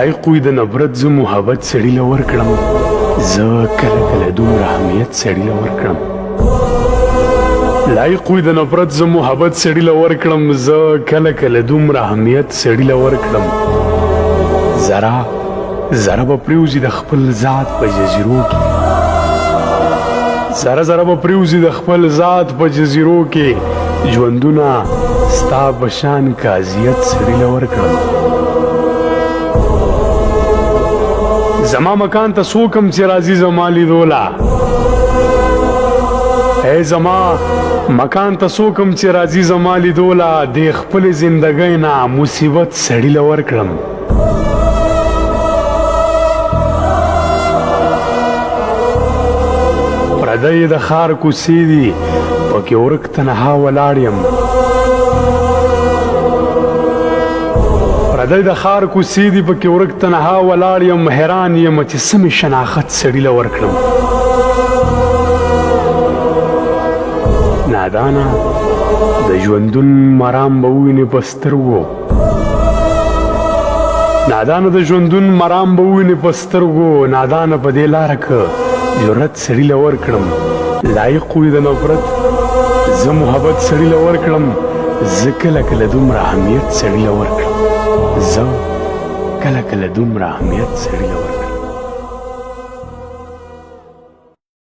لایق وي د نفرت زه محبت سړي له ورکړم زه کله کله دومره اهمیت سړي له ورکړم لایق وي د نفرت زه محبت سړي له ورکړم زه کله کله دومره اهمیت سړي له ورکړم ذره ذره به پرېوځي د خپل ذات په جزیرو کې ذره ذره به پرېوځي د خپل ذات په جزیرو کې ژوندونه ستا په شان که اذیت سړي له ورکړم زما مکان ته څوک هم چې راځي زما لیدوله ای زما مکان ته څوک هم چې راځي زما لیدوله د خپلې زندګۍ نه مصیبت سړي له ورکړم پردی د ښار کوڅې دي پکې ورک تنها ولاړ یم پردی د ښار کوڅې دي پکې ورک تنها ولاړ یم حیران یم چې څه مې شناخت سړي له ورکړم نادانه د ژوندون مرام به ووینې په سترګو نادانه د ژوندون مرام به ووینې په سترګو نادانه په دې لاره که جرت سړي له ورکړم لایق وي د نفرت زه محبت سړي له ورکړم زه کله کله دومره اهمیت سړي له ورکړم زه کله کله دومره اهمیت سړي له ورکړم